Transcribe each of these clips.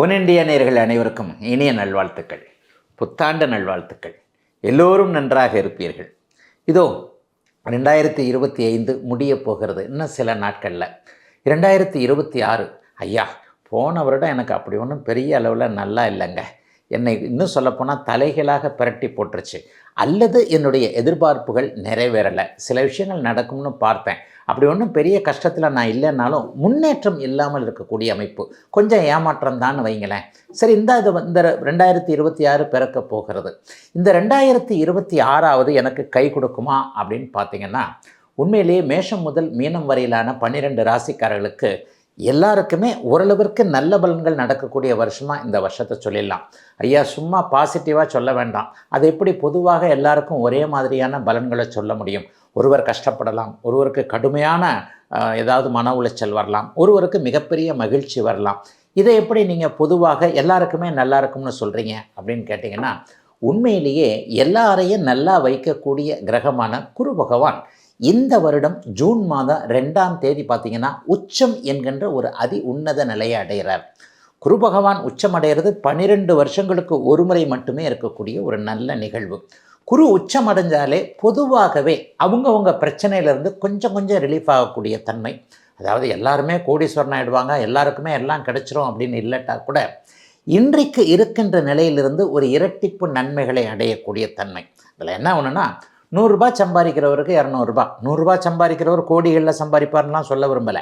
One India நேயர்கள் அனைவருக்கும் இனிய நல்வாழ்த்துக்கள், புத்தாண்டு நல்வாழ்த்துக்கள். எல்லோரும் நன்றாக இருப்பீர்கள். இதோ 2025 முடிய போகிறது. இன்னும் சில நாட்களில் 2026. ஐயா, போன வருடம் எனக்கு அப்படி ஒன்றும் பெரிய அளவில் நல்லா இல்லைங்க. என்னை இன்னும் சொல்லப்போனால் தலைகளாக பிரட்டி போட்டுருச்சு. அல்லது என்னுடைய எதிர்பார்ப்புகள் நிறைவேறலை. சில விஷயங்கள் நடக்கும்னு பார்த்தேன். அப்படி ஒன்றும் பெரிய கஷ்டத்தில் நான் இல்லைன்னாலும் முன்னேற்றம் இல்லாமல் இருக்கக்கூடிய அமைப்பு, கொஞ்சம் ஏமாற்றம் தான் வைங்களேன். சரி, இந்த 2026 பிறக்க போகிறது. இந்த 2026 எனக்கு கை கொடுக்குமா அப்படின்னு பார்த்தீங்கன்னா, உண்மையிலேயே மேஷம் முதல் மீனம் வரையிலான 12 ராசிக்காரர்களுக்கு எல்லாருக்குமே ஓரளவிற்கு நல்ல பலன்கள் நடக்கக்கூடிய வருஷமாக இந்த வருஷத்தை சொல்லிடலாம். ஐயா, சும்மா பாசிட்டிவாக சொல்ல வேண்டாம். அது எப்படி பொதுவாக எல்லாருக்கும் ஒரே மாதிரியான பலன்களை சொல்ல முடியும்? ஒருவர் கஷ்டப்படலாம், ஒருவருக்கு கடுமையான ஏதாவது மன உளைச்சல் வரலாம், ஒருவருக்கு மிகப்பெரிய மகிழ்ச்சி வரலாம். இதை எப்படி நீங்கள் பொதுவாக எல்லாருக்குமே நல்லா இருக்கும்னு சொல்கிறீங்க அப்படின்னு கேட்டிங்கன்னா, உண்மையிலேயே எல்லாரையும் நல்லா வைக்கக்கூடிய கிரகமான குரு பகவான் இந்த வருடம் ஜூன் மாதம் 2ஆம் தேதி பார்த்திங்கன்னா உச்சம் என்கின்ற ஒரு அதி உன்னத நிலையை அடைகிறார். குரு பகவான் உச்சம் அடைகிறது 12 வருஷங்களுக்கு ஒரு முறை மட்டுமே இருக்கக்கூடிய ஒரு நல்ல நிகழ்வு. குரு உச்சம் அடைஞ்சாலே பொதுவாகவே அவங்கவுங்க பிரச்சனையிலேருந்து கொஞ்சம் கொஞ்சம் ரிலீஃப் ஆகக்கூடிய தன்மை. அதாவது எல்லாருமே கோடீஸ்வரன் ஆகிடுவாங்க, எல்லாருக்குமே எல்லாம் கிடைச்சிரும் அப்படின்னு இல்லட்டா கூட இன்றைக்கு இருக்கின்ற நிலையிலிருந்து ஒரு இரட்டிப்பு நன்மைகளை அடையக்கூடிய தன்மை. அதில் என்ன ஒன்றுனா, 100 ரூபாய் சம்பாதிக்கிறவருக்கு 200 ரூபாய், 100 ரூபாய் சம்பாதிக்கிறவர் கோடிகளில் சம்பாதிப்பார்லாம் சொல்ல விரும்பலை.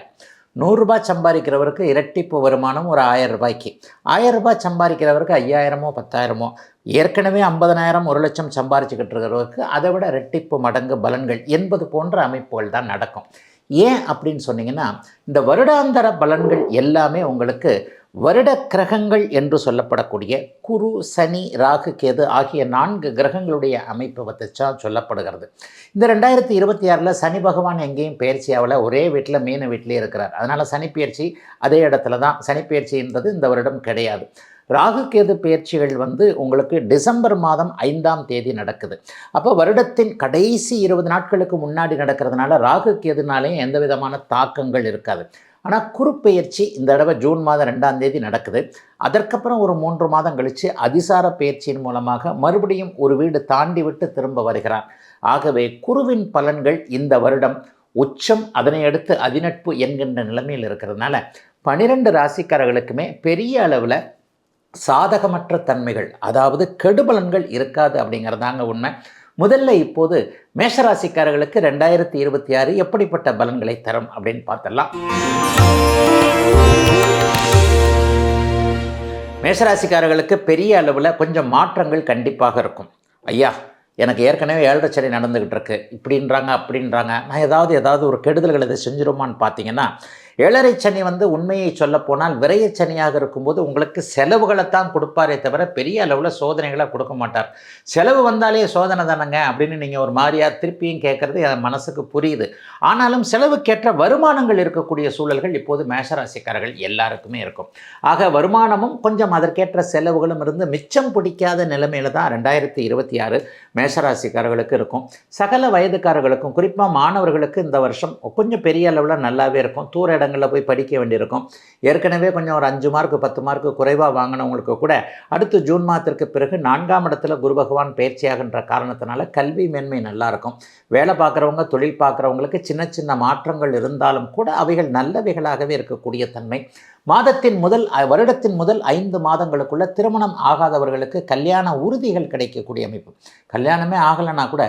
100 ரூபாய் சம்பாதிக்கிறவருக்கு இரட்டிப்பு வருமானம் ஒரு 1000 ரூபாய்க்கு, 1000 ரூபாய் சம்பாதிக்கிறவருக்கு 5000மோ 10,000மோ, ஏற்கனவே 50,000 1,00,000 சம்பாதிச்சுக்கிட்டு இருக்கிறவருக்கு அதை விட இரட்டிப்பு மடங்கு பலன்கள் என்பது போன்ற அமைப்புகள் தான் நடக்கும். ஏன் அப்படின்னு சொன்னீங்கன்னா, இந்த வருடாந்தர பலன்கள் எல்லாமே உங்களுக்கு வருட கிரகங்கள் என்று சொல்லப்படக்கூடிய குரு, சனி, ராகு, கேது ஆகிய 4 கிரகங்களுடைய அமைப்பை வச்சா சொல்லப்படுகிறது. இந்த 2026 சனி பகவான் எங்கேயும் பயிற்சியாவில் ஒரே வீட்டில் மீன வீட்டிலே இருக்கிறார். அதனால் சனி பயிற்சி அதே இடத்துல தான். சனி பயிற்சின்றது இந்த வருடம் கிடையாது. ராகு கேது பயிற்சிகள் உங்களுக்கு டிசம்பர் மாதம் 5ஆம் தேதி நடக்குது. அப்போ வருடத்தின் கடைசி 20 நாட்களுக்கு முன்னாடி நடக்கிறதுனால ராகு கேதுனாலேயும் எந்த விதமான தாக்கங்கள் இருக்காது. ஆனால் குருப்பெயர்ச்சி இந்த தடவை ஜூன் மாதம் 2ஆம் தேதி நடக்குது. அதற்கப்புறம் ஒரு 3 மாதம் கழித்து அதிசார பயிற்சியின் மூலமாக மறுபடியும் ஒரு வீடு தாண்டி விட்டு திரும்ப வருகிறார். ஆகவே குருவின் பலன்கள் இந்த வருடம் உச்சம், அதனை அடுத்து அதிநட்பு என்கின்ற நிலைமையில் இருக்கிறதுனால 12 ராசிக்காரர்களுக்குமே பெரிய அளவில் சாதகமற்ற தன்மைகள், அதாவது கெடுபலன்கள் இருக்காது அப்படிங்கிறதாங்க உண்மை. முதல்ல இப்போது மேஷராசிக்காரர்களுக்கு 2026 எப்படிப்பட்ட பலன்களை தரும் அப்படின்னு பார்த்தலாம். மேஷராசிக்காரர்களுக்கு பெரிய அளவில் கொஞ்சம் மாற்றங்கள் கண்டிப்பாக இருக்கும். ஐயா, எனக்கு ஏற்கனவே 7.5 சனி நடந்துக்கிட்டு இருக்கு, இப்படின்றாங்க அப்படின்றாங்க, நான் ஏதாவது ஒரு கெடுதல்கள் இதை செஞ்சிருமான்னு பார்த்தீங்கன்னா, 7.5 சனி உண்மையை சொல்லப்போனால் விரயச்சனியாக இருக்கும்போது உங்களுக்கு செலவுகளைத்தான் கொடுப்பாரே தவிர பெரிய அளவில் சோதனைகளை கொடுக்க மாட்டார். செலவு வந்தாலே சோதனை தானங்க அப்படின்னு நீங்கள் ஒரு மாதிரியாக திருப்பியும் கேட்குறது என் மனசுக்கு புரியுது. ஆனாலும் செலவுக்கேற்ற வருமானங்கள் இருக்கக்கூடிய சூழல்கள் இப்போது மேஷராசிக்காரர்கள் எல்லாருக்குமே இருக்கும். ஆக வருமானமும் கொஞ்சம் அதற்கேற்ற செலவுகளும் இருந்து மிச்சம் பிடிக்காத நிலைமையில தான் 2026 மேஷராசிக்காரர்களுக்கு இருக்கும். சகல வயதுக்காரர்களுக்கும், குறிப்பாக மாணவர்களுக்கு இந்த வருஷம் கொஞ்சம் பெரிய அளவில் நல்லாவே இருக்கும். தூர இடங்களில் போய் படிக்க வேண்டியிருக்கும். ஏற்கனவே கொஞ்சம் ஒரு 5 மார்க்கு 10 மார்க்கு குறைவாக வாங்கினவங்களுக்கு கூட அடுத்து ஜூன் மாதத்திற்கு பிறகு 4ஆம் இடத்துல குரு பகவான் பயிற்சியாகின்ற காரணத்தினால கல்வி மேன்மை நல்லாயிருக்கும். வேலை பார்க்குறவங்க, தொழில் பார்க்குறவங்களுக்கு சின்ன சின்ன மாற்றங்கள் இருந்தாலும் கூட அவைகள் நல்லவைகளாகவே இருக்கக்கூடிய தன்மை. வருடத்தின் முதல் 5 மாதங்களுக்குள்ள திருமணம் ஆகாதவர்களுக்கு கல்யாண உறுதிகள் கிடைக்கக்கூடிய அமைப்பு. கல்யாணமே ஆகலைன்னா கூட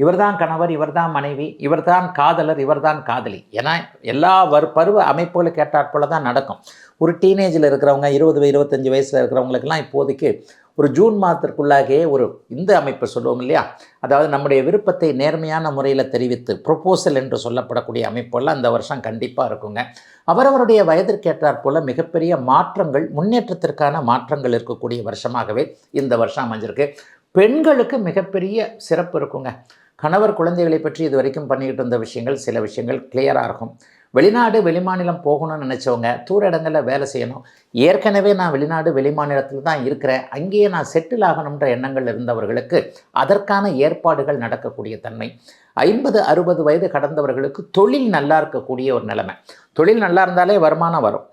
இவர்தான் கணவர், இவர்தான் மனைவி, இவர்தான் காதலர், இவர்தான் காதலி, ஏன்னா எல்லா பருவ அமைப்புகளுக்கு ஏற்றாற்போல தான் நடக்கும். ஒரு டீனேஜில் இருக்கிறவங்க, 20-25 வயசில் இருக்கிறவங்களுக்கெல்லாம் இப்போதைக்கு ஒரு ஜூன் மாதத்திற்குள்ளாகவே ஒரு இந்த அமைப்பு சொல்லுவோம் இல்லையா, அதாவது நம்முடைய விருப்பத்தை நேர்மையான முறையில் தெரிவித்து ப்ரொப்போசல் என்று சொல்லப்படக்கூடிய அமைப்பெல்லாம் இந்த வருஷம் கண்டிப்பாக இருக்குங்க. அவரவருடைய வயதிற்கேற்றாற்போல் மிகப்பெரிய மாற்றங்கள், முன்னேற்றத்திற்கான மாற்றங்கள் இருக்கக்கூடிய வருஷமாகவே இந்த வருஷம் அமைஞ்சிருக்கு. பெண்களுக்கு மிகப்பெரிய சிறப்பு இருக்குங்க. கணவர் குழந்தைகளை பற்றி இது வரைக்கும் பண்ணிக்கிட்டு இருந்த விஷயங்கள், சில விஷயங்கள் கிளியராக இருக்கும். வெளிநாடு வெளிமாநிலம் போகணும்னு நினச்சவங்க, தூர இடங்களில் வேலை செய்யணும், ஏற்கனவே நான் வெளிநாடு வெளிமாநிலத்தில் தான் இருக்கிறேன், அங்கேயே நான் செட்டில் ஆகணுன்ற எண்ணங்கள் இருந்தவர்களுக்கு அதற்கான ஏற்பாடுகள் நடக்கக்கூடிய தன்மை. 50-60 வயது கடந்தவர்களுக்கு தொழில் நல்லா இருக்கக்கூடிய ஒரு நிலைமை. தொழில் நல்லா இருந்தாலே வருமானம் வரும்.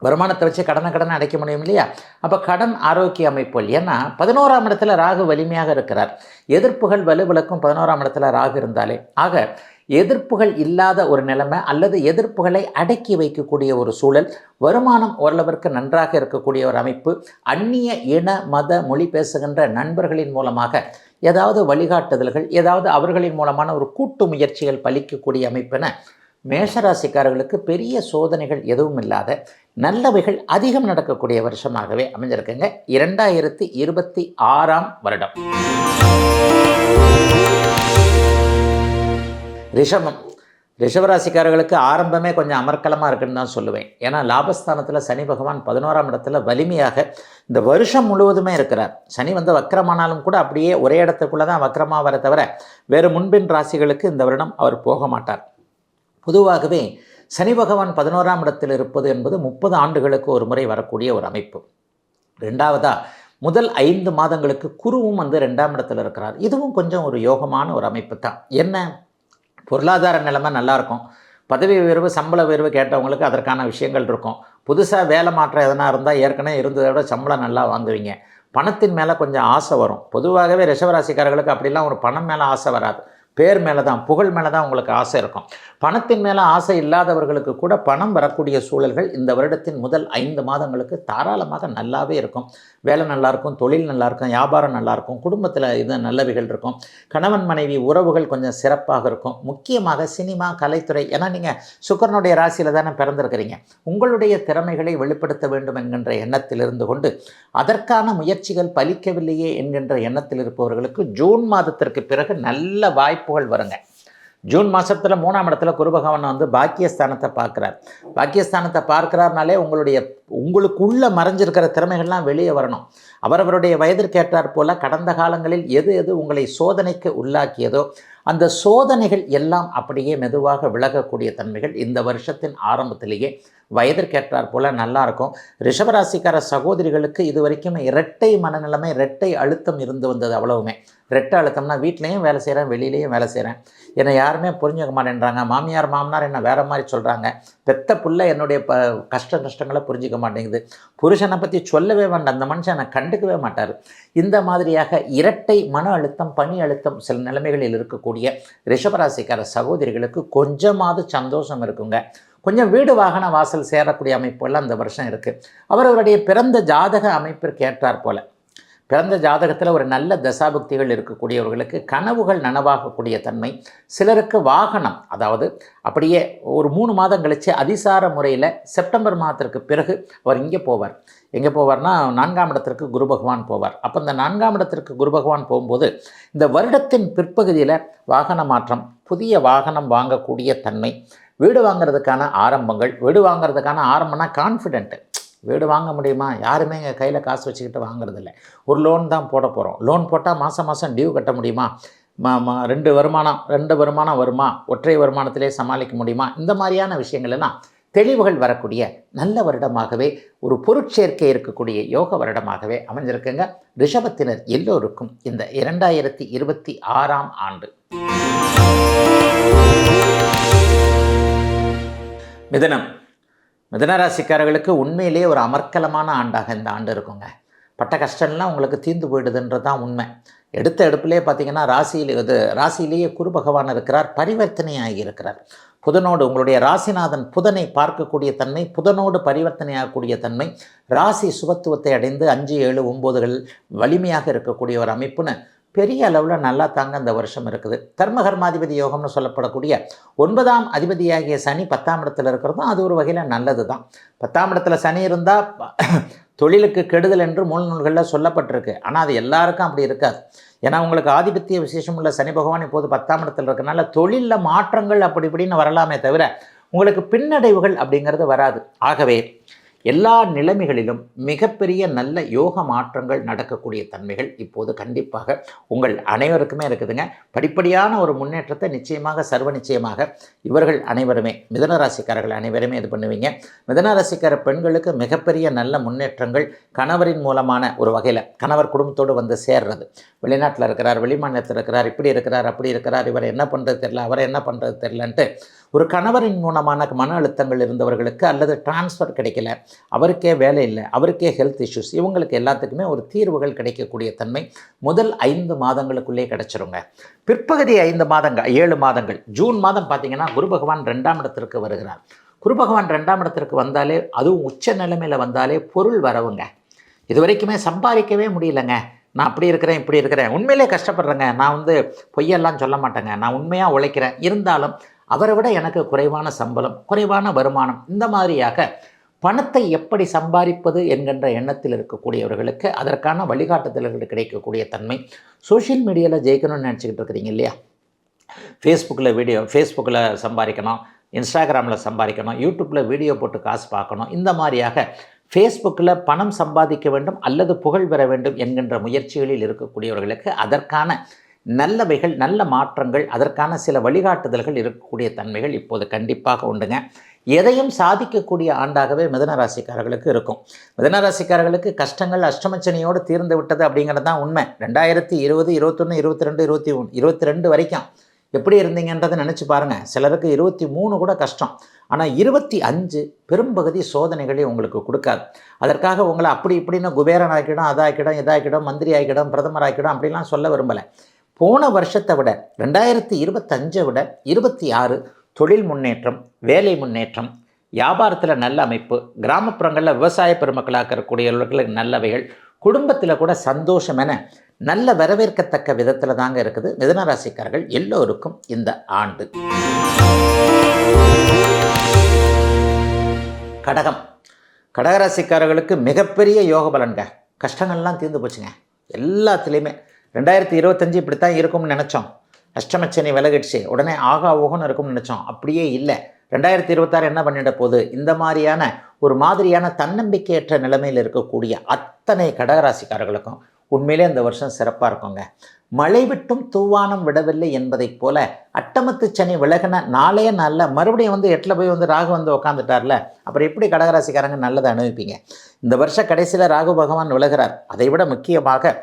வருமானத்தை வச்சு கடனை அடைக்க முடியும் இல்லையா? அப்போ கடன் ஆரோக்கிய அமைப்புகள். ஏன்னா 11ஆம் இடத்துல ராகு வலிமையாக இருக்கிறார். எதிர்ப்புகள் வலுவிளக்கும் 11ஆம் இடத்துல ராகு இருந்தாலே. ஆக எதிர்ப்புகள் இல்லாத ஒரு நிலைமை அல்லது எதிர்ப்புகளை அடக்கி வைக்கக்கூடிய ஒரு சூழல், வருமானம் ஓரளவிற்கு நன்றாக இருக்கக்கூடிய ஒரு அமைப்பு, அந்நிய இன மத மொழி பேசுகின்ற நண்பர்களின் மூலமாக ஏதாவது வழிகாட்டுதல்கள், ஏதாவது அவர்களின் மூலமான ஒரு கூட்டு முயற்சிகள் பலிக்கக்கூடிய அமைப்பென மேஷராசிக்காரர்களுக்கு பெரிய சோதனைகள் எதுவும் இல்லாத நல்லவைகள் அதிகம் நடக்கக்கூடிய வருஷமாகவே அமைஞ்சிருக்குங்க 2026ஆம் வருடம். ரிஷபம். ரிஷபராசிக்காரர்களுக்கு ஆரம்பமே கொஞ்சம் அமர்க்கலமாக இருக்குன்னு தான் சொல்லுவேன். ஏன்னா லாபஸ்தானத்தில் சனி பகவான் 11ஆம் இடத்துல வலிமையாக இந்த வருஷம் முழுவதுமே இருக்கிறார். சனி வக்கரமானாலும் கூட அப்படியே ஒரே இடத்துக்குள்ளே தான் வக்கரமாக வர தவிர வேறு முன்பின் ராசிகளுக்கு இந்த வருடம் அவர் போக மாட்டார். பொதுவாகவே சனி பகவான் 11ஆம் இடத்தில் இருப்பது என்பது 30 ஆண்டுகளுக்கு ஒரு முறை வரக்கூடிய ஒரு அமைப்பு. ரெண்டாவதாக முதல் 5 மாதங்களுக்கு குருவும் 2ஆம் இடத்தில் இருக்கிறார். இதுவும் கொஞ்சம் ஒரு யோகமான ஒரு அமைப்பு தான். என்ன, பொருளாதார நிலைமை நல்லாயிருக்கும், பதவி உயர்வு சம்பள உயர்வு கேட்டவங்களுக்கு அதற்கான விஷயங்கள் இருக்கும். புதுசாக வேலை மாற்றம் எதனா இருந்தால் ஏற்கனவே இருந்ததை விட சம்பளம் நல்லா வாங்குவீங்க. பணத்தின் மேலே கொஞ்சம் ஆசை வரும். பொதுவாகவே ரிஷபராசிக்காரர்களுக்கு அப்படிலாம் ஒரு பணம் மேலே ஆசை வராது, பேர் மேலே தான், புகழ் மேலே தான் உங்களுக்கு ஆசை இருக்கும். பணத்தின் மேலே ஆசை இல்லாதவர்களுக்கு கூட பணம் வரக்கூடிய சூழல்கள் இந்த வருடத்தின் முதல் 5 மாதங்களுக்கு தாராளமாக நல்லாவே இருக்கும். வேலை நல்லாயிருக்கும், தொழில் நல்லாயிருக்கும், வியாபாரம் நல்லாயிருக்கும், குடும்பத்தில் இது நல்லவைகள் இருக்கும், கணவன் மனைவி உறவுகள் கொஞ்சம் சிறப்பாக இருக்கும். முக்கியமாக சினிமா கலைத்துறை, ஏன்னா நீங்கள் சுக்கிரனுடைய ராசியில் தானே பிறந்திருக்கிறீங்க. உங்களுடைய திறமைகளை வெளிப்படுத்த வேண்டும் என்கின்ற எண்ணத்தில் இருந்து கொண்டு அதற்கான முயற்சிகள் பலிக்கவில்லையே என்கின்ற எண்ணத்தில் இருப்பவர்களுக்கு ஜூன் மாதத்திற்கு பிறகு நல்ல வாய்ப்புகள் வருங்க. ஜூன் மாதத்தில் 3ஆம் இடத்துல குரு பகவான் பாக்கியஸ்தானத்தை பார்க்குறார். பாக்கியஸ்தானத்தை பார்க்குறாருனாலே உங்களுக்குள்ளே மறைஞ்சிருக்கிற திறமைகள்லாம் வெளியே வரணும். அவரவருடைய வயதிற்கேற்றாற் போல கடந்த காலங்களில் எது எது உங்களை சோதனைக்கு உள்ளாக்கியதோ அந்த சோதனைகள் எல்லாம் அப்படியே மெதுவாக விலகக்கூடிய தன்மைகள் இந்த வருஷத்தின் ஆரம்பத்திலேயே வயதிற்கேற்றாற் போல் நல்லாயிருக்கும். ரிஷபராசிக்கார சகோதரிகளுக்கு இது வரைக்கும் இரட்டை மனநிலைமை, இரட்டை அழுத்தம் இருந்து வந்தது. அவ்வளவுமே இரட்டை அழுத்தம்னா வீட்லேயும் வேலை செய்கிறேன், வெளியிலையும் வேலை செய்கிறேன், என்னை யாருமே புரிஞ்சுக்க மாட்டேன்றாங்க, மாமியார் மாமனார் என்ன வேறு மாதிரி சொல்கிறாங்க, பெத்த புள்ள என்னுடைய கஷ்டங்களை புரிஞ்சிக்க மாட்டேங்குது, புருஷனை பற்றி சொல்லவே வேண்டாம், அந்த மனுஷன் என்னை கண்டுக்கவே மாட்டார். இந்த மாதிரியாக இரட்டை மன அழுத்தம், பணி அழுத்தம் சில நிலைமைகளில் இருக்கக்கூடிய ரிஷபராசிக்கார சகோதரிகளுக்கு கொஞ்சமாவது சந்தோஷம் இருக்குங்க. கொஞ்சம் வீடு வாகன வாசல் சேரக்கூடிய அமைப்புகள்லாம் இந்த வருஷம் இருக்குது. அவரவருடைய பிறந்த ஜாதக அமைப்பிற்கு ஏற்றார் போல் பிறந்த ஜாதகத்தில் ஒரு நல்ல தசாபக்திகள் இருக்கக்கூடியவர்களுக்கு கனவுகள் நனவாகக்கூடிய தன்மை, சிலருக்கு வாகனம், அதாவது அப்படியே ஒரு 3 மாதம் கழித்து அதிசார முறையில் செப்டம்பர் மாதத்திற்கு பிறகு அவர் இங்கே போவார். எங்கே போவார்னா 4ஆம் இடத்திற்கு குரு பகவான் போவார். அப்போ இந்த 4ஆம் இடத்திற்கு குரு பகவான் போகும்போது இந்த வருடத்தின் பிற்பகுதியில் வாகன மாற்றம், புதிய வாகனம் வாங்கக்கூடிய தன்மை, வீடு வாங்கிறதுக்கான ஆரம்பங்கள். வீடு வாங்கிறதுக்கான ஆரம்பம்னா கான்ஃபிடென்ட்டு. வீடு வாங்க முடியுமா? யாருமே எங்கள் கையில் காசு வச்சுக்கிட்டு வாங்குறதில்ல. ஒரு லோன் தான் போட போகிறோம். லோன் போட்டால் மாதம் டியூ கட்ட முடியுமா? 2 வருமானம் வருமா? ஒற்றை வருமானத்திலே சமாளிக்க முடியுமா? இந்த மாதிரியான விஷயங்கள் எல்லாம் தெளிவுகள் வரக்கூடிய நல்ல வருடமாகவே, ஒரு பொருட்சேர்க்கை இருக்கக்கூடிய யோக வருடமாகவே அமைஞ்சிருக்குங்க ரிஷபத்தினர் எல்லோருக்கும் இந்த 2026ஆம் ஆண்டு. மிதனராசிக்காரர்களுக்கு உண்மையிலேயே ஒரு அமர்க்கலமான ஆண்டாக இந்த ஆண்டு இருக்குங்க. பட்ட கஷ்டம்லாம் உங்களுக்கு தீர்ந்து போயிடுதுன்றது தான் உண்மை. எடுத்த எடுப்பிலே பார்த்திங்கன்னா ராசியிலேயே குரு பகவான் இருக்கிறார், பரிவர்த்தனையாகி இருக்கிறார். புதனோடு உங்களுடைய ராசிநாதன் புதனை பார்க்கக்கூடிய தன்மை, புதனோடு பரிவர்த்தனையாகக்கூடிய தன்மை, ராசி சுபத்துவத்தை அடைந்து 5, 7, 9கள் வலிமையாக இருக்கக்கூடிய ஒரு அமைப்புன்னு பெரிய அளவில் நல்லா தாங்க இந்த வருஷம் இருக்குது. தர்மகர்மாதிபதி யோகம்னு சொல்லப்படக்கூடிய 9ஆம் அதிபதியாகிய சனி 10ஆம் இடத்துல இருக்கிறதும் அது ஒரு வகையில் நல்லது தான். 10ஆம் இடத்துல சனி இருந்தால் தொழிலுக்கு கெடுதல் என்று மூல நூல்களில் சொல்லப்பட்டிருக்கு. ஆனால் அது எல்லாருக்கும் அப்படி இருக்காது. ஏன்னா உங்களுக்கு ஆதிபத்திய விசேஷம் உள்ள சனி பகவான் இப்போது 10ஆம் இடத்துல இருக்கிறனால தொழிலில் மாற்றங்கள் அப்படி இப்படின்னு வரலாமே தவிர உங்களுக்கு பின்னடைவுகள் அப்படிங்கிறது வராது. ஆகவே எல்லா நிலைமைகளிலும் மிகப்பெரிய நல்ல யோக மாற்றங்கள் நடக்கக்கூடிய தன்மைகள் இப்போது கண்டிப்பாக உங்கள் அனைவருக்குமே இருக்குதுங்க. படிப்படியான ஒரு முன்னேற்றத்தை நிச்சயமாக சர்வ நிச்சயமாக இவர்கள் அனைவருமே, மிதனராசிக்காரர்கள் அனைவருமே இது பண்ணுவீங்க. மிதனராசிக்கார பெண்களுக்கு மிகப்பெரிய நல்ல முன்னேற்றங்கள் கணவரின் மூலமான ஒரு வகையில், கணவர் குடும்பத்தோடு வந்து சேர்றது, வெளிநாட்டில் இருக்கிறார், வெளிமாநிலத்தில் இருக்கிறார், இப்படி இருக்கிறார், அப்படி இருக்கிறார், இவர் என்ன பண்ணுறது தெரியல, அவர் என்ன பண்ணுறது தெரியலன்ட்டு ஒரு கணவரின் மூலமான மன அழுத்தங்கள் இருந்தவர்களுக்கு அல்லது டிரான்ஸ்ஃபர் கிடைக்கல, அவருக்கே வேலை இல்லை, அவருக்கே ஹெல்த் இஷ்யூஸ், இவங்களுக்கு எல்லாத்துக்குமே ஒரு தீர்வுகள் கிடைக்கக்கூடிய தன்மை முதல் 5 மாதங்களுக்குள்ளே கிடைச்சிருங்க. பிற்பகுதி 5 மாதங்கள் 7 மாதங்கள் ஜூன் மாதம் பார்த்திங்கன்னா குரு பகவான் 2ஆம் இடத்திற்கு வருகிறார். குரு பகவான் 2ஆம் இடத்திற்கு வந்தாலே, அதுவும் உச்ச நிலைமையில் வந்தாலே பொருள் வரவுங்க. இது வரைக்குமே சம்பாதிக்கவே முடியலைங்க, நான் அப்படி இருக்கிறேன் இப்படி இருக்கிறேன், உண்மையிலே கஷ்டப்படுறேங்க, நான் பொய்யெல்லாம் சொல்ல மாட்டேங்க, நான் உண்மையாக உழைக்கிறேன், இருந்தாலும் அவரை விட எனக்கு குறைவான சம்பளம், குறைவான வருமானம், இந்த மாதிரியாக பணத்தை எப்படி சம்பாதிப்பது என்கின்ற எண்ணத்தில் இருக்கக்கூடியவர்களுக்கு அதற்கான வழிகாட்டுதல்கள் கிடைக்கக்கூடிய தன்மை. சோஷியல் மீடியாவில் ஜெயிக்கணும்னு நினச்சிக்கிட்டு இருக்கிறீங்க இல்லையா, ஃபேஸ்புக்கில் சம்பாதிக்கணும், இன்ஸ்டாகிராமில் சம்பாதிக்கணும், யூடியூப்பில் வீடியோ போட்டு காசு பார்க்கணும், இந்த மாதிரியாக ஃபேஸ்புக்கில் பணம் சம்பாதிக்க வேண்டும் அல்லது புகழ் பெற வேண்டும் என்கின்ற முயற்சிகளில் இருக்கக்கூடியவர்களுக்கு அதற்கான நல்லவைகள், நல்ல மாற்றங்கள், அதற்கான சில வழிகாட்டுதல்கள் இருக்கக்கூடிய தன்மைகள் இப்போது கண்டிப்பாக உண்டுங்க. எதையும் சாதிக்கக்கூடிய ஆண்டாகவே மிதனராசிக்காரர்களுக்கு இருக்கும். மிதனராசிக்காரர்களுக்கு கஷ்டங்கள் அஷ்டமச்சனியோடு தீர்ந்து விட்டது அப்படிங்கிறது தான் உண்மை. 2020, 21, 22, 23, 22 வரைக்கும் எப்படி இருந்தீங்கன்றதை நினச்சி பாருங்கள். சிலருக்கு 23 கூட கஷ்டம். ஆனால் 25 பெரும்பகுதி சோதனைகளை உங்களுக்கு கொடுக்காது. அதற்காக உங்களை அப்படி இப்படின்னு குபேரன் ஆக்கிடும், அதாக்கிடும், இதாக்கிடும், மந்திரி ஆக்கிடும், பிரதமர் ஆக்கிடும் அப்படிலாம் சொல்ல விரும்பலை. போன வருஷத்தை விட 2025 விட 26 தொழில் முன்னேற்றம், வேலை முன்னேற்றம், வியாபாரத்தில் நல்ல அமைப்பு, கிராமப்புறங்களில் விவசாய பெருமக்களாக இருக்கக்கூடியவர்களுக்கு நல்லவைகள், குடும்பத்தில் கூட சந்தோஷம் என நல்ல வரவேற்கத்தக்க விதத்தில் தாங்க இருக்குது மிதுனராசிக்காரர்கள் எல்லோருக்கும் இந்த ஆண்டு. கடகராசிக்காரர்களுக்கு மிகப்பெரிய யோக பலன்க. கஷ்டங்கள்லாம் தீர்ந்து போச்சுங்க எல்லாத்துலேயுமே. 2025 இப்படித்தான் இருக்கும்னு நினச்சோம். அஷ்டமச்சனி விலகிடுச்சு, உடனே ஆகா ஓகன்னு இருக்கும்னு நினச்சோம். அப்படியே இல்லை. 2026 என்ன பண்ணிட போகுது? இந்த மாதிரியான தன்னம்பிக்கையற்ற நிலைமையில் இருக்கக்கூடிய அத்தனை கடகராசிக்காரர்களுக்கும் உண்மையிலே இந்த வருஷம் சிறப்பாக இருக்குங்க. மழை விட்டும் தூவானம் விடவில்லை என்பதைப் போல அட்டமத்து சனி விலகின நாளே நாளில் மறுபடியும் 8ல் போய் ராகு உட்காந்துட்டார்ல, அப்புறம் எப்படி கடகராசிக்காரங்க நல்லதை அனுபவிப்பீங்க? இந்த வருஷ கடைசியில் ராகு பகவான் விலகிறார். அதை விட முக்கியமாக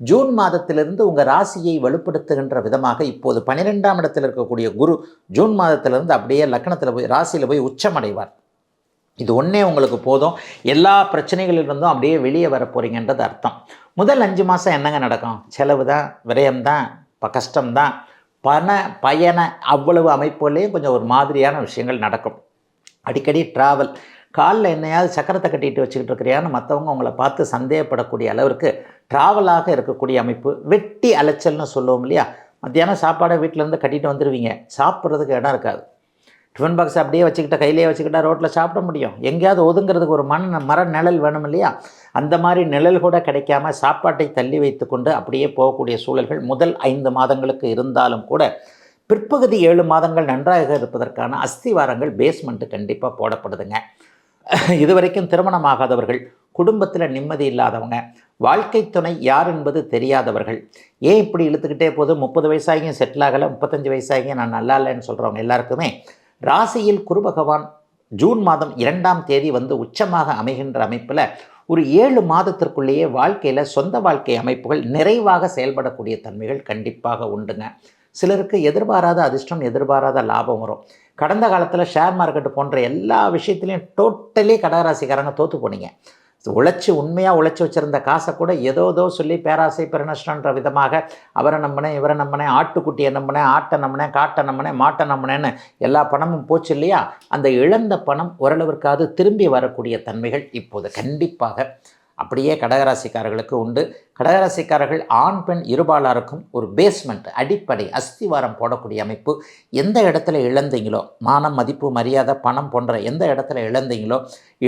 ஜூன் மாதத்திலிருந்து உங்கள் ராசியை வலுப்படுத்துகின்ற விதமாக இப்போது 12ஆம் இடத்தில் இருக்கக்கூடிய குரு ஜூன் மாதத்திலிருந்து அப்படியே லக்னத்தில் போய் ராசியில் போய் உச்சமடைவார். இது ஒன்றே உங்களுக்கு போதும். எல்லா பிரச்சனைகளிலிருந்தும் அப்படியே வெளியே வர போகிறீங்கன்றது அர்த்தம். முதல் 5 மாதம் என்னங்க நடக்கும்? செலவு தான், விரயம்தான், கஷ்டம்தான், பயண அவ்வளவு அமைப்புலேயும் கொஞ்சம் ஒரு மாதிரியான விஷயங்கள் நடக்கும். அடிக்கடி ட்ராவல், காலில் என்னையாவது சக்கரத்தை கட்டிட்டு வச்சுக்கிட்டு இருக்கிறியான்னு மற்றவங்க உங்களை பார்த்து சந்தேகப்படக்கூடிய அளவிற்கு ட்ராவலாக இருக்கக்கூடிய அமைப்பு. வெட்டி அலைச்சல்னு சொல்லுவோம் இல்லையா? மத்தியானம் சாப்பாடை வீட்டிலேருந்து கட்டிட்டு வந்துடுவீங்க, சாப்பிட்றதுக்கு இடம் இருக்காது. டிஃபன் பாக்ஸ் அப்படியே வச்சுக்கிட்ட கையிலேயே வச்சுக்கிட்டா ரோட்டில் சாப்பிட முடியும்? எங்கேயாவது ஒதுங்கிறதுக்கு ஒரு மர நிழல் வேணும் இல்லையா? அந்த மாதிரி நிழல் கூட கிடைக்காம சாப்பாட்டை தள்ளி வைத்து கொண்டு அப்படியே போகக்கூடிய சூழல்கள் முதல் 5 மாதங்களுக்கு இருந்தாலும் கூட பிற்பகுதி 7 மாதங்கள் நன்றாக இருப்பதற்கான அஸ்திவாரங்கள், பேஸ்மெண்ட்டு கண்டிப்பாக போடப்படுதுங்க. இதுவரைக்கும் திருமணமாகாதவர்கள், குடும்பத்தில் நிம்மதி இல்லாதவங்க, வாழ்க்கை துணை யார் என்பது தெரியாதவர்கள், ஏன் இப்படி இழுத்துக்கிட்டே போது 30 வயசாகியும் செட்டில் ஆகலை, 35 வயசாகியும் நான் நல்லா இல்லைன்னு சொல்கிறவங்க எல்லாருக்குமே ராசியில் குரு பகவான் ஜூன் மாதம் 2ஆம் தேதி உச்சமாக அமைகின்ற அமைப்பில் ஒரு 7 மாதத்திற்குள்ளேயே வாழ்க்கையில் சொந்த வாழ்க்கை அமைப்புகள் நிறைவாக செயல்படக்கூடிய தன்மைகள் கண்டிப்பாக உண்டுங்க. சிலருக்கு எதிர்பாராத அதிர்ஷ்டம், எதிர்பாராத லாபம் வரும். கடந்த காலத்தில் ஷேர் மார்க்கெட்டு போன்ற எல்லா விஷயத்துலையும் டோட்டலி கடகராசிக்காரங்க தோற்று போனீங்க. உண்மையாக உழைச்சி வச்சுருந்த காசை கூட ஏதோ சொல்லி பேராசை பெருநஷ்டன்ற விதமாக அவரை நம்பினேன், இவரை நம்பினேன், ஆட்டுக்குட்டியை நம்பினேன், ஆட்டை நம்பினேன், காட்டை நம்பினேன், மாட்டை நம்பினேன்னு எல்லா பணமும் போச்சு இல்லையா? அந்த இழந்த பணம் ஓரளவிற்காவது திரும்பி வரக்கூடிய தன்மைகள் இப்போது கண்டிப்பாக அப்படியே கடகராசிக்காரர்களுக்கு உண்டு. கடகராசிக்காரர்கள் ஆண் பெண் இருபாலாருக்கும் ஒரு பேஸ்மெண்ட், அடிப்படை அஸ்திவாரம் போடக்கூடிய அமைப்பு. எந்த இடத்துல இழந்தீங்களோ, மானம், மதிப்பு, மரியாதை, பணம் போன்ற எந்த இடத்துல இழந்தீங்களோ,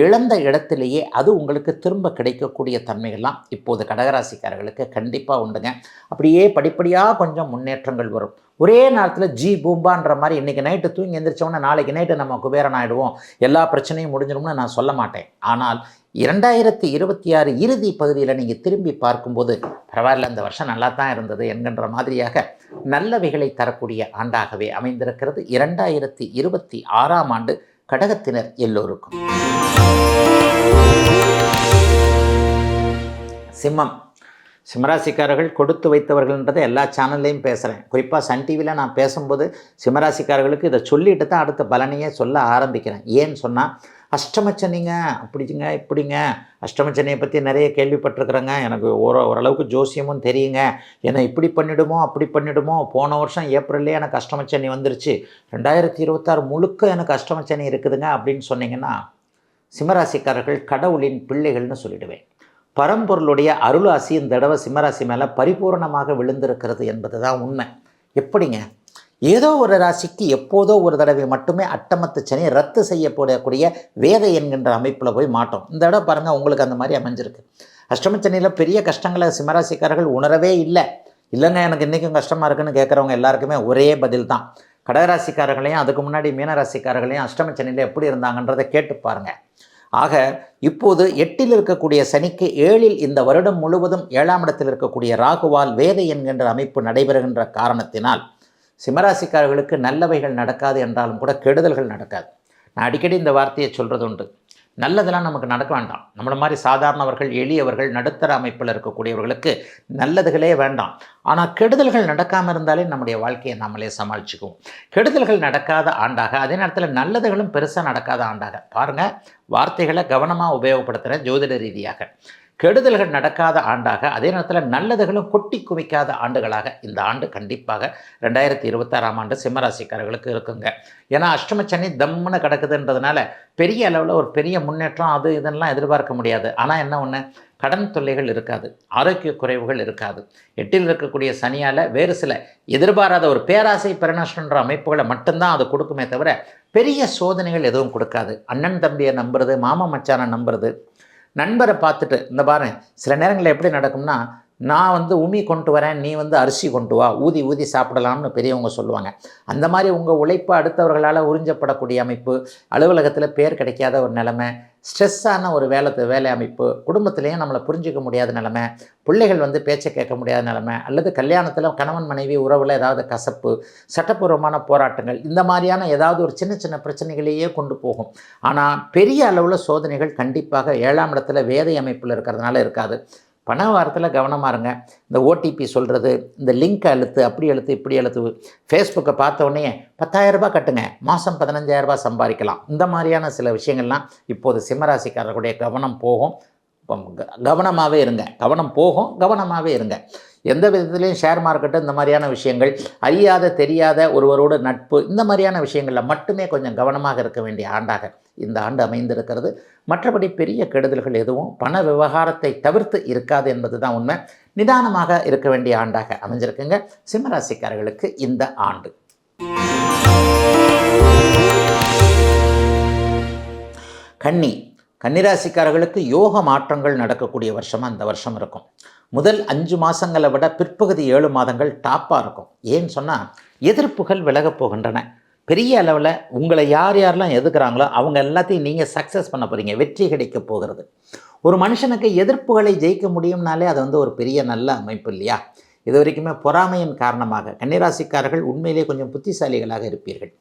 இழந்த இடத்திலேயே அது உங்களுக்கு திரும்ப கிடைக்கக்கூடிய தன்மைகள்லாம் இப்போது கடகராசிக்காரர்களுக்கு கண்டிப்பாக உண்டுங்க. அப்படியே படிப்படியாக கொஞ்சம் முன்னேற்றங்கள் வரும். ஒரே நேரத்தில் பூம்பான்ற மாதிரி இன்றைக்கி நைட்டு தூங்கி எந்திரிச்சோன்னா நாளைக்கு நைட்டு நம்ம குபேரன் ஆகிடுவோம், எல்லா பிரச்சனையும் முடிஞ்சிடும்னு நான் சொல்ல மாட்டேன். ஆனால் 2026 இறுதி பகுதியில் நீங்கள் திரும்பி பார்க்கும்போது பரவாயில்ல, இந்த வருஷம் நல்லா தான் இருந்தது என்கின்ற மாதிரியாக நல்லவைகளை தரக்கூடிய ஆண்டாகவே அமைந்திருக்கிறது 2026ஆம் ஆண்டு கடகத்தினர் எல்லோருக்கும். சிம்மராசிக்காரர்கள் கொடுத்து வைத்தவர்கள்ன்றதை எல்லா சேனல்லையும் பேசுகிறேன். குறிப்பாக சன் டிவியில் நான் பேசும்போது சிம்மராசிக்காரர்களுக்கு இதை சொல்லிட்டு தான் அடுத்த பலனையே சொல்ல ஆரம்பிக்கிறேன். ஏன்னு சொன்னால் அஷ்டமச்சனிங்க அப்படிங்க இப்படிங்க, அஷ்டமச்சனியை பற்றி நிறைய கேள்விப்பட்டிருக்கிறேங்க, எனக்கு ஓரளவுக்கு ஜோசியமும் தெரியுங்க, என்னை இப்படி பண்ணிவிடுமோ அப்படி பண்ணிவிடுமோ, போன வருஷம் ஏப்ரல்லே எனக்கு அஷ்டமச்சனி வந்துருச்சு, 2026 முழுக்க எனக்கு அஷ்டமச்சனி இருக்குதுங்க அப்படின்னு சொன்னீங்கன்னா சிம்மராசிக்காரர்கள் கடவுளின் பிள்ளைகள்னு சொல்லிடுவேன். பரம்பொருளுடைய அருளாசி இந்த தடவை சிம்மராசி மேலே பரிபூர்ணமாக விழுந்திருக்கிறது என்பது தான் உண்மை. எப்படிங்க? ஏதோ ஒரு ராசிக்கு எப்போதோ ஒரு தடவை மட்டுமே அட்டமத்து சனி ரத்து செய்யப்படக்கூடிய வேதை என்கின்ற அமைப்பில் போய் மாட்டோம். இந்த தடவை பாருங்கள், உங்களுக்கு அந்த மாதிரி அமைஞ்சிருக்கு. அஷ்டமச்சனியில் பெரிய கஷ்டங்களை சிம்மராசிக்காரர்கள் உணரவே இல்லை. இல்லைங்க எனக்கு இன்றைக்கும் கஷ்டமாக இருக்குன்னு கேட்குறவங்க எல்லாருக்குமே ஒரே பதில் தான். கடகராசிக்காரர்களையும் அதுக்கு முன்னாடி மீனராசிக்காரர்களையும் அஷ்டமச்சனியில் எப்படி இருந்தாங்கன்றதை கேட்டு பாருங்கள். ஆக இப்போது 8இல் இருக்கக்கூடிய சனிக்கு 7இல் இந்த வருடம் முழுவதும் 7ஆம் இடத்தில் இருக்கக்கூடிய ராகுவால் வேதை என்கின்ற அமைப்பு நடைபெறுகின்ற காரணத்தினால் சிம்மராசிக்காரர்களுக்கு நல்லவைகள் நடக்காது என்றாலும் கூட கெடுதல்கள் நடக்காது. நான் அடிக்கடி இந்த வார்த்தையை சொல்கிறது உண்டு. நல்லதெல்லாம் நமக்கு நடக்க வேண்டாம். நம்மளை மாதிரி சாதாரணவர்கள், எளியவர்கள், நடுத்தர அமைப்பில் இருக்கக்கூடியவர்களுக்கு நல்லதுகளே வேண்டாம். ஆனால் கெடுதல்கள் நடக்காமல் இருந்தாலே நம்முடைய வாழ்க்கையை நம்மளே சமாளிச்சுக்குவோம். கெடுதல்கள் நடக்காத ஆண்டாக, அதே நேரத்தில் நல்லதுகளும் பெருசாக நடக்காத ஆண்டாக பாருங்கள். வார்த்தைகளை கவனமாக உபயோகப்படுத்துகிறேன் ஜோதிட ரீதியாக. கெடுதல்கள் நடக்காத ஆண்டாக, அதே நேரத்தில் நல்லதுகளும் கொட்டி குவிக்காத ஆண்டுகளாக இந்த ஆண்டு கண்டிப்பாக 2026ஆம் ஆண்டு சிம்மராசிக்காரர்களுக்கு இருக்குங்க. ஏன்னா அஷ்டமச்சனி தம்முன்னு கிடக்குதுன்றதுனால பெரிய அளவில் ஒரு பெரிய முன்னேற்றம் அது இதெல்லாம் எதிர்பார்க்க முடியாது. ஆனால் என்ன ஒன்று, கடன் தொல்லைகள் இருக்காது, ஆரோக்கிய குறைவுகள் இருக்காது. 8இல் இருக்கக்கூடிய சனியால் வேறு சில எதிர்பாராத ஒரு பேராசை பெருநஷ்டன்ற அமைப்புகளை மட்டும்தான் அது கொடுக்குமே தவிர பெரிய சோதனைகள் எதுவும் கொடுக்காது. அண்ணன் தம்பியை நம்புறது, மாமா மச்சானை நம்புறது, நண்பரை பார்த்துட்டு இந்த பாருங்க, சில நேரங்களில் எப்படி நடக்கும்னா, நான் உமி கொண்டு வரேன், நீ அரிசி கொண்டு வா, ஊதி ஊதி சாப்பிடலாம்னு பெரியவங்க சொல்லுவாங்க. அந்த மாதிரி உங்கள் உழைப்பு அடுத்தவர்களால் உறிஞ்சப்படக்கூடிய அமைப்பு, அலுவலகத்தில் பேர் கிடைக்காத ஒரு நிலைமை, ஸ்ட்ரெஸ்ஸான ஒரு வேலை அமைப்பு, குடும்பத்திலையும் நம்மளை புரிஞ்சிக்க முடியாத நிலைமை, பிள்ளைகள் பேச்சை கேட்க முடியாத நிலைமை, அல்லது கல்யாணத்தில் கணவன் மனைவி உறவில் ஏதாவது கசப்பு, சட்டப்பூர்வமான போராட்டங்கள், இந்த மாதிரியான ஏதாவது ஒரு சின்ன சின்ன பிரச்சனைகளையே கொண்டு போகும். ஆனால் பெரிய அளவில் சோதனைகள் கண்டிப்பாக 7ஆம் இடத்துல வேதை அமைப்பில் இருக்கிறதுனால இருக்காது. பண வாரத்தில் கவனமாக இருங்க. இந்த ஓடிபி சொல்கிறது, இந்த லிங்க் அழுத்து, அப்படி அழுத்து இப்படி அழுத்து, ஃபேஸ்புக்கை பார்த்த உடனே 10,000 ரூபாய் கட்டுங்க, மாதம் 15,000 ரூபாய் சம்பாதிக்கலாம், இந்த மாதிரியான சில விஷயங்கள்லாம் இப்போது சிம்மராசிக்காரர்களுடைய கவனம் போகும். கவனமாகவே இருங்க. கவனம் போகும், கவனமாகவே இருங்க. எந்த விதத்துலேயும் ஷேர் மார்க்கெட்டு இந்த மாதிரியான விஷயங்கள், அறியாத தெரியாத ஒருவரோடு நட்பு, இந்த மாதிரியான விஷயங்களில் மட்டுமே கொஞ்சம் கவனமாக இருக்க வேண்டிய ஆண்டாக இந்த ஆண்டு அமைந்திருக்கிறது. மற்றபடி பெரிய கெடுதல்கள் எதுவும் பண விவகாரத்தை தவிர்த்து இருக்காது என்பது தான் உண்மை. நிதானமாக இருக்க வேண்டிய ஆண்டாக அமைஞ்சிருக்குங்க சிம்மராசிக்காரர்களுக்கு இந்த ஆண்டு. கன்னிராசிக்காரர்களுக்கு யோக மாற்றங்கள் நடக்கக்கூடிய வருஷமாக இந்த வருஷம் இருக்கும். முதல் 5 மாதங்களை விட பிற்பகுதி 7 மாதங்கள் டாப்பாக இருக்கும். ஏன்னு சொன்னால் எதிர்ப்புகள் விலகப் போகின்றன. பெரிய அளவில் உங்களை யார் யாரெல்லாம் எதிர்க்கிறாங்களோ அவங்க எல்லாத்தையும் நீங்கள் சக்ஸஸ் பண்ண போகிறீங்க. வெற்றி கிடைக்க போகிறது. ஒரு மனுஷனுக்கு எதிர்ப்புகளை ஜெயிக்க முடியும்னாலே அது ஒரு பெரிய நல்ல அமைப்பு இல்லையா? இது வரைக்குமே பொறாமையின் காரணமாக கன்னிராசிக்காரர்கள் உண்மையிலே கொஞ்சம் புத்திசாலிகளாக இருப்பீர்கள்.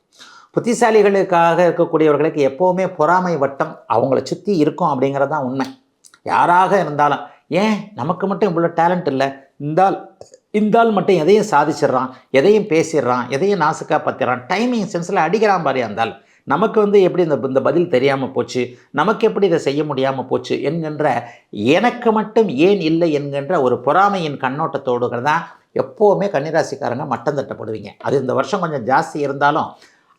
புத்திசாலிகளுக்காக இருக்கக்கூடியவர்களுக்கு எப்போவுமே பொறாமை வட்டம் அவங்கள சுற்றி இருக்கும் அப்படிங்கிறது தான் உண்மை. யாராக இருந்தாலும், ஏன் நமக்கு மட்டும் இவ்வளோ டேலண்ட் இல்லை, இந்தால் மட்டும் எதையும் சாதிச்சிட்றான், எதையும் பேசிடுறான், எதையும் நாசுக்காக பற்றிடுறான், டைமிங் சென்ஸில் அடிக்கிறான் பாரு, இருந்தால் நமக்கு எப்படி இந்த பதில் தெரியாமல் போச்சு, நமக்கு எப்படி இதை செய்ய முடியாமல் போச்சு என்கின்ற, எனக்கு மட்டும் ஏன் இல்லை என்கின்ற ஒரு பொறாமையின் கண்ணோட்டத்தோடு தான் எப்போவுமே கன்னிராசிக்காரங்க மட்டம் தட்டப்படுவீங்க. அது இந்த வருஷம் கொஞ்சம் ஜாஸ்தி இருந்தாலும்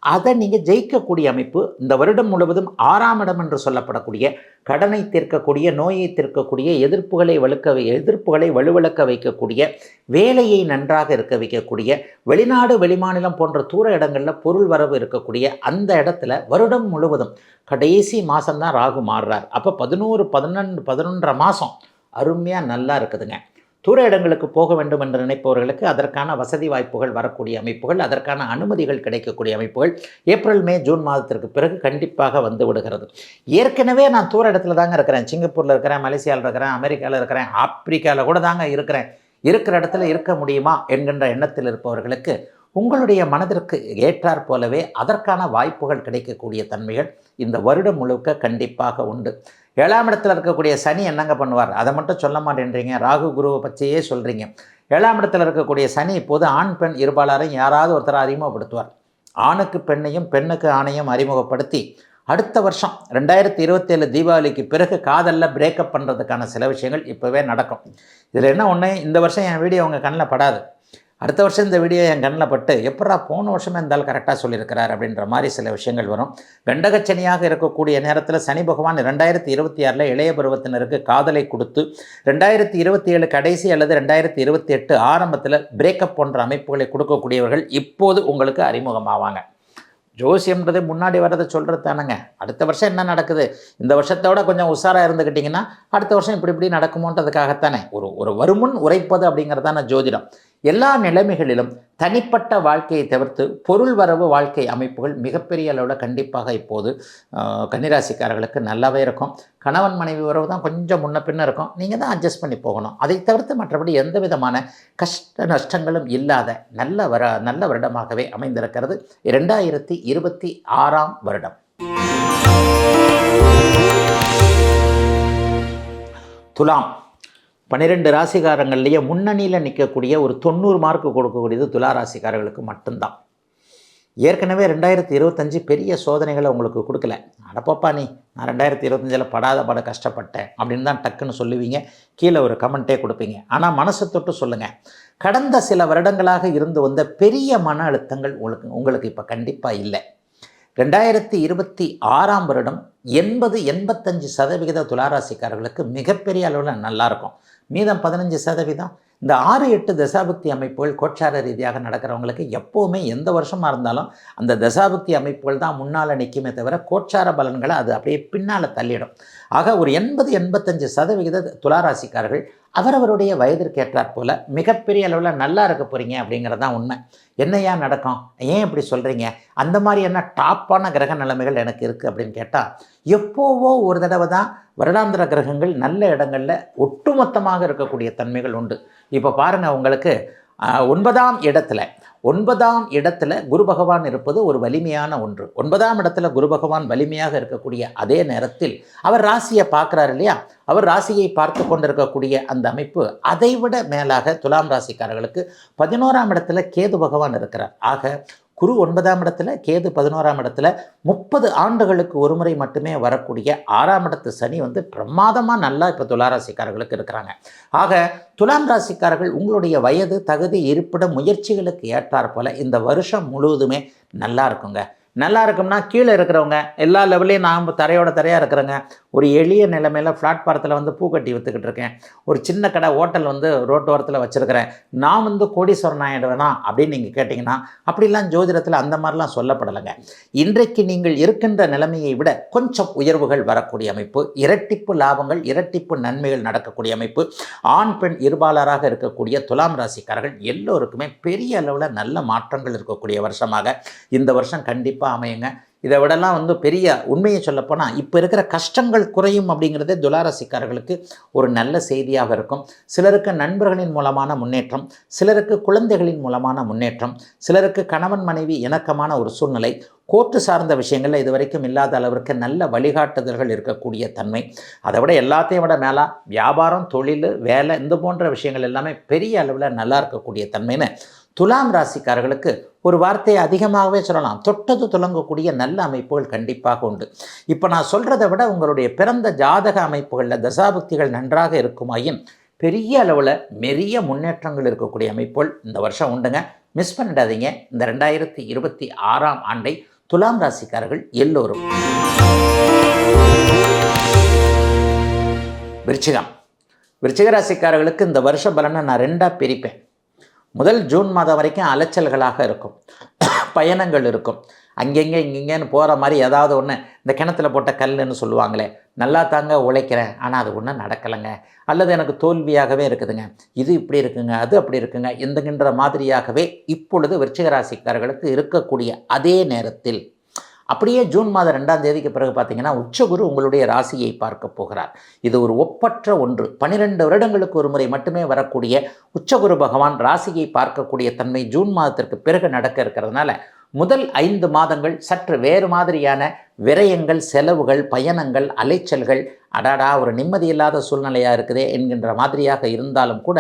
அதை நீங்கள் ஜெயிக்கக்கூடிய அமைப்பு. இந்த வருடம் முழுவதும் 6ஆம் இடம் என்று சொல்லப்படக்கூடிய கடனை தீர்க்கக்கூடிய, நோயை தீர்க்கக்கூடிய, எதிர்ப்புகளை வலுவிழக்க வைக்கக்கூடிய, வேலையை நன்றாக இருக்க வைக்கக்கூடிய, வெளிநாடு வெளிமாநிலம் போன்ற தூர இடங்களில் பொருள் வரவு இருக்கக்கூடிய அந்த இடத்துல வருடம் முழுவதும் கடைசி மாதம்தான் ராகு மாறுறார். அப்போ 11, 12, 11.5 மாதம் அருமையாக நல்லா இருக்குதுங்க. தூர இடங்களுக்கு போக வேண்டும் என்று நினைப்பவர்களுக்கு அதற்கான வசதி வாய்ப்புகள் வரக்கூடிய அமைப்புகள், அதற்கான அனுமதிகள் கிடைக்கக்கூடிய அமைப்புகள் ஏப்ரல், மே, ஜூன் மாதத்திற்கு பிறகு கண்டிப்பாக வந்து விடுகிறது. ஏற்கனவே நான் தூர இடத்துல தாங்க இருக்கிறேன். சிங்கப்பூரில் இருக்கிறேன், மலேசியாவில் இருக்கிறேன், அமெரிக்காவில் இருக்கிறேன், ஆப்பிரிக்காவில் கூட தாங்க இருக்கிறேன். இருக்கிற இடத்துல இருக்க முடியுமா என்கின்ற எண்ணத்தில் இருப்பவர்களுக்கு உங்களுடைய மனதிற்கு ஏற்றாற் போலவே அதற்கான வாய்ப்புகள் கிடைக்கக்கூடிய தன்மைகள் இந்த வருடம் முழுக்க கண்டிப்பாக உண்டு. 7ஆம் இடத்துல இருக்கக்கூடிய சனி என்னங்க பண்ணுவார்? அதை மட்டும் சொல்ல மாட்டேன்றீங்க. ராகு குருவை பற்றியே சொல்கிறீங்க. 7ஆம் இடத்துல இருக்கக்கூடிய சனி இப்போது ஆண் பெண் இருபாலரையும் யாராவது ஒருத்தரை அறிமுகப்படுத்துவார். ஆணுக்கு பெண்ணையும் பெண்ணுக்கு ஆணையும் அறிமுகப்படுத்தி அடுத்த வருஷம் 2027 தீபாவளிக்கு பிறகு காதலில் பிரேக்கப் பண்ணுறதுக்கான சில விஷயங்கள் இப்போவே நடக்கும். இதில் என்ன ஒன்று, இந்த வருஷம் என் வீடியோ உங்கள் கண்ணில் படாது. அடுத்த வருஷம் இந்த வீடியோ என் கண்ணில் பட்டு எப்படா போன வருஷமே இருந்தாலும் கரெக்டாக சொல்லியிருக்கிறார் அப்படின்ற மாதிரி சில விஷயங்கள் வரும். கண்டகச்சனியாக இருக்கக்கூடிய நேரத்தில் சனி பகவான் 2026 இளைய பருவத்தினருக்கு காதலை கொடுத்து 2027 கடைசி அல்லது 2028 ஆரம்பத்தில் பிரேக்கப் போன்ற அமைப்புகளை கொடுக்கக்கூடியவர்கள் இப்போது உங்களுக்கு அறிமுகமாவாங்க. ஜோசியம்ன்றது முன்னாடி வர்றதை சொல்கிறது தானேங்க. அடுத்த வருஷம் என்ன நடக்குது, இந்த வருஷத்தோட கொஞ்சம் உஷாராக இருந்துக்கிட்டிங்கன்னா அடுத்த வருஷம் இப்படி நடக்குமோன்றதுக்காகத்தானே ஒரு வருமுன் உரைப்பது அப்படிங்கிறதான ஜோதிடம். எல்லா நிலைமைகளிலும் தனிப்பட்ட வாழ்க்கையை தவிர்த்து பொருள் வரவு வாழ்க்கை அமைப்புகள் மிகப்பெரிய அளவில் கண்டிப்பாக இப்போது கன்னிராசிக்காரர்களுக்கு நல்லாவே இருக்கும். கணவன் மனைவி உறவு தான் கொஞ்சம் முன்ன பின்ன இருக்கும். நீங்கள் தான் அட்ஜஸ்ட் பண்ணி போகணும். அதை தவிர்த்து மற்றபடி எந்த விதமான கஷ்ட நஷ்டங்களும் இல்லாத நல்ல வருடமாகவே அமைந்திருக்கிறது 2026 வருடம். துலாம் 12 ராசிக்காரங்கள்லேயே முன்னணியில் நிற்கக்கூடிய ஒரு 90 மார்க்கு கொடுக்கக்கூடியது துலா ராசிக்காரர்களுக்கு மட்டும்தான். ஏற்கனவே 2025 பெரிய சோதனைகளை உங்களுக்கு கொடுக்கல. அடப்பப்பா நான் 2025 படாத கஷ்டப்பட்டேன் அப்படின்னு தான் டக்குன்னு சொல்லுவீங்க. கீழே ஒரு கமெண்ட்டே கொடுப்பீங்க. ஆனால் மனசை தொட்டு சொல்லுங்கள், கடந்த சில வருடங்களாக இருந்து வந்த பெரிய மன அழுத்தங்கள் உங்களுக்கு இப்போ கண்டிப்பாக இல்லை. 2026 வருடம் 80-85% துளாராசிக்காரர்களுக்கு மிகப்பெரிய அளவில் நல்லாயிருக்கும். மீதம் 15% இந்த 6-8 தசாபக்தி அமைப்புகள் கோட்சார ரீதியாக நடக்கிறவங்களுக்கு எப்போவுமே எந்த வருஷமாக இருந்தாலும் அந்த தசாபக்தி அமைப்புகள் தான் முன்னால் நிற்குமே தவிர கோட்சார பலன்களை அது அப்படியே பின்னால் தள்ளிடும். ஆக ஒரு 80-85% துளாராசிக்காரர்கள் அவரவருடைய வயதிற்கு ஏற்றாற் போல் மிகப்பெரிய அளவில் நல்லா இருக்க போகிறீங்க அப்படிங்கிறது தான் உண்மை. என்னையா நடக்கும், ஏன் இப்படி சொல்கிறீங்க, அந்த மாதிரி என்ன டாப்பான கிரக நிலைமைகள் எனக்கு இருக்குது அப்படின்னு கேட்டால், எப்போவோ ஒரு தடவை தான் வருடாந்திர கிரகங்கள் நல்ல இடங்களில் ஒட்டுமொத்தமாக இருக்கக்கூடிய தன்மைகள் உண்டு. இப்போ பாருங்கள், உங்களுக்கு 9ஆம் இடத்துல குரு பகவான் இருப்பது ஒரு வலிமையான ஒன்று. 9ஆம் இடத்துல குரு பகவான் வலிமையாக இருக்கக்கூடிய அதே நேரத்தில் அவர் ராசியை பார்க்குறாரு இல்லையா, அவர் ராசியை பார்த்து கொண்டிருக்கக்கூடிய அந்த அமைப்பு அதைவிட மேலாக துலாம் ராசிக்காரர்களுக்கு 11ஆம் இடத்துல கேது பகவான் இருக்கிறார். ஆக குரு 9ஆம் இடத்துல, கேது 11ஆம் இடத்துல 30 ஆண்டுகளுக்கு ஒரு முறை மட்டுமே வரக்கூடிய 6ஆம் இடத்து சனி பிரமாதமாக நல்லா இப்போ துளாராசிக்காரர்களுக்கு இருக்கிறாங்க. ஆக துலாம் ராசிக்காரர்கள் உங்களுடைய வயது, தகுதி, இருப்பிட, முயற்சிகளுக்கு ஏற்றாற் போல் இந்த வருஷம் முழுவதுமே நல்லா இருக்குங்க. நல்லா இருக்கும்னா கீழே இருக்கிறவங்க எல்லா லெவல்லையும் நாம் தரையாக இருக்கிறேங்க. ஒரு எளிய நிலைமையில் பிளாட்பாரத்தில் பூக்கட்டி விற்றுக்கிட்டு இருக்கேன். ஒரு சின்ன கடை ஹோட்டல் ரோட்டோரத்தில் வச்சுருக்கிறேன். நான் கோடீஸ்வரன் ஆகிடுவேனா அப்படின்னு நீங்கள் கேட்டிங்கன்னா அப்படிலாம் ஜோதிடத்தில் அந்த மாதிரிலாம் சொல்லப்படலைங்க. இன்றைக்கு நீங்கள் இருக்கின்ற நிலைமையை விட கொஞ்சம் உயர்வுகள் வரக்கூடிய அமைப்பு, இரட்டிப்பு லாபங்கள், இரட்டிப்பு நன்மைகள் நடக்கக்கூடிய அமைப்பு. ஆண் பெண் இருபாலராக இருக்கக்கூடிய துலாம் ராசிக்காரர்கள் எல்லோருக்குமே பெரிய அளவில் நல்ல மாற்றங்கள் இருக்கக்கூடிய வருஷமாக இந்த வருஷம் கண்டிப்பாக அமையுங்க. இதை விடலாம் பெரிய உண்மையை சொல்லப்போனால் இப்போ இருக்கிற கஷ்டங்கள் குறையும் அப்படிங்கிறதே துளாராசிக்காரர்களுக்கு ஒரு நல்ல செய்தியாக இருக்கும். சிலருக்கு நண்பர்களின் மூலமான முன்னேற்றம், சிலருக்கு குழந்தைகளின் மூலமான முன்னேற்றம், சிலருக்கு கணவன் மனைவி இணக்கமான ஒரு சூழ்நிலை, கோர்ட்டு சார்ந்த விஷயங்களில் இதுவரைக்கும் இல்லாத அளவிற்கு நல்ல வழிகாட்டுதல்கள் இருக்கக்கூடிய தன்மை. அதை விட எல்லாத்தையும் விட மேலே வியாபாரம், தொழில், வேலை, இந்த போன்ற விஷயங்கள் எல்லாமே பெரிய அளவில் நல்லா இருக்கக்கூடிய தன்மைன்னு துலாம் ராசிக்காரர்களுக்கு ஒரு வார்த்தையை அதிகமாகவே சொல்லலாம், தொட்டது துலங்கக்கூடிய நல்ல அமைப்புகள் கண்டிப்பாக உண்டு. இப்போ நான் சொல்கிறத விட உங்களுடைய பிறந்த ஜாதக அமைப்புகளில் தசாபக்திகள் நன்றாக இருக்குமாயின் பெரிய அளவில் பெரிய முன்னேற்றங்கள் இருக்கக்கூடிய அமைப்புகள் இந்த வருஷம் உண்டுங்க. மிஸ் பண்ணிடாதீங்க இந்த 2026 ஆண்டை துலாம் ராசிக்காரர்கள் எல்லோரும். விருச்சிக ராசிக்காரர்களுக்கு இந்த வருஷ பலனை நான் 2ஆக பிரிப்பேன். முதல் ஜூன் மாதம் வரைக்கும் அலைச்சல்களாக இருக்கும், பயணங்கள் இருக்கும், அங்கெங்கே இங்கெங்கேன்னு போகிற மாதிரி ஏதாவது ஒன்று, இந்த கிணத்துல போட்ட கல்லுன்னு சொல்லுவாங்களே, நல்லா தாங்க உழைக்கிறேன் ஆனால் அது ஒன்றும் நடக்கலைங்க, அல்லது எனக்கு தோல்வியாகவே இருக்குதுங்க, இது இப்படி இருக்குங்க, அது அப்படி இருக்குங்க என்கின்ற மாதிரியாகவே இப்பொழுது விருச்சிக ராசிக்காரர்களுக்கு இருக்கக்கூடிய அதே நேரத்தில் அப்படியே ஜூன் மாதம் 2ஆம் தேதிக்கு பிறகு பார்த்தீங்கன்னா உச்சகுரு உங்களுடைய ராசியை பார்க்க போகிறார். இது ஒரு ஒப்பற்ற ஒன்று. 12 வருடங்களுக்கு ஒரு முறை மட்டுமே வரக்கூடிய உச்சகுரு பகவான் ராசியை பார்க்கக்கூடிய தன்மை ஜூன் மாதத்திற்கு பிறகு நடக்க இருக்கிறதுனால முதல் 5 மாதங்கள் சற்று வேறு மாதிரியான விரயங்கள், செலவுகள், பயணங்கள், அலைச்சல்கள், அடாடா ஒரு நிம்மதி இல்லாத சூழ்நிலையாக இருக்குதே என்கின்ற மாதிரியாக இருந்தாலும் கூட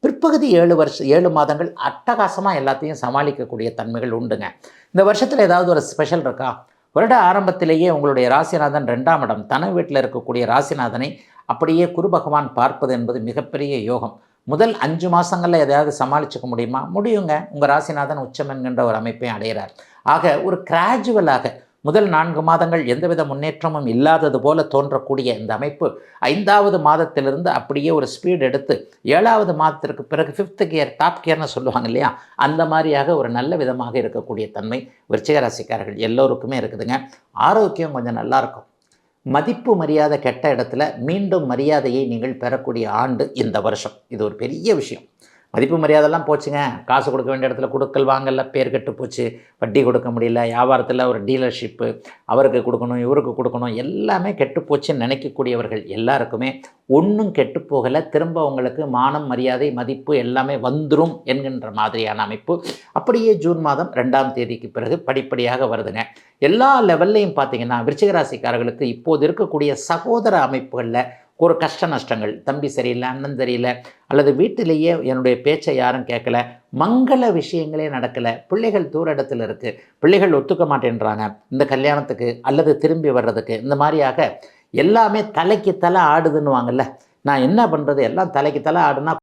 பிற்பகுதி 7 மாதங்கள் அட்டகாசமாக எல்லாத்தையும் சமாளிக்கக்கூடிய தன்மைகள் உண்டுங்க. இந்த வருஷத்தில் ஏதாவது ஒரு ஸ்பெஷல் இருக்கா? வருட ஆரம்பத்திலேயே உங்களுடைய ராசிநாதன் 2ஆம் இடம் தன வீட்டில் இருக்கக்கூடிய ராசிநாதனை அப்படியே குரு பகவான் பார்ப்பது என்பது மிகப்பெரிய யோகம். முதல் 5 மாதங்களில் எதையாவது சமாளிச்சுக்க முடியுமா? முடியுங்க. உங்கள் ராசிநாதன் உச்சம் என்கின்ற ஒரு அமைப்பை அடைகிறார். ஆக ஒரு கிராஜுவலாக முதல் 4 மாதங்கள் எந்தவித முன்னேற்றமும் இல்லாதது போல தோன்றக்கூடிய இந்த அமைப்பு 5வது மாதத்திலிருந்து அப்படியே ஒரு ஸ்பீட் எடுத்து 7வது மாதத்திற்கு பிறகு 5th கியர், டாப் கியர்னு சொல்லுவாங்க இல்லையா? அந்த மாதிரியாக ஒரு நல்ல விதமாக இருக்கக்கூடிய தன்மை விருச்சிக ராசிக்காரர்கள் எல்லோருக்குமே இருக்குதுங்க. ஆரோக்கியம் கொஞ்சம் நல்லாயிருக்கும். மதிப்பு மரியாதை கெட்ட இடத்துல மீண்டும் மரியாதையை நீங்கள் பெறக்கூடிய ஆண்டு இந்த வருஷம். இது ஒரு பெரிய விஷயம். மதிப்பு மரியாதைலாம் போச்சுங்க. காசு கொடுக்க வேண்டிய இடத்துல கொடுக்கல் வாங்கல, பேர் கெட்டு போச்சு, வட்டி கொடுக்க முடியல, வியாபாரத்தில் ஒரு டீலர்ஷிப்பு, அவருக்கு கொடுக்கணும், இவருக்கு கொடுக்கணும், எல்லாமே கெட்டு போச்சுன்னு நினைக்கக்கூடியவர்கள் எல்லாருக்குமே ஒன்றும் கெட்டு போகலை. திரும்ப உங்களுக்கு மானம், மரியாதை, மதிப்பு எல்லாமே வந்துடும் என்கின்ற மாதிரியான அமைப்பு அப்படியே ஜூன் மாதம் 2ஆம் தேதிக்கு பிறகு படிப்படியாக வருதுங்க. எல்லா லெவல்லையும் பார்த்தீங்கன்னா விருச்சிக ராசிக்காரர்களுக்கு இப்போது இருக்கக்கூடிய சகோதர அமைப்புகளில் ஒரு கஷ்ட நஷ்டங்கள், தம்பி சரியில்லை, அண்ணன் சரியில்லை, அல்லது வீட்டிலேயே என்னுடைய பேச்சை யாரும் கேட்கல, மங்கள விஷயங்களே நடக்கலை, பிள்ளைகள் தூர இடத்துல இருக்குது, பிள்ளைகள் ஒத்துக்க மாட்டேன்றாங்க இந்த கல்யாணத்துக்கு அல்லது திரும்பி வர்றதுக்கு, இந்த மாதிரியாக எல்லாமே தலைக்கு தலை ஆடுதுன்னு வாங்கல்ல. நான் என்ன பண்ணுறது, எல்லாம் தலைக்கு தலை ஆடுனா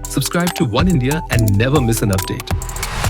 Subscribe to One India and never miss an update.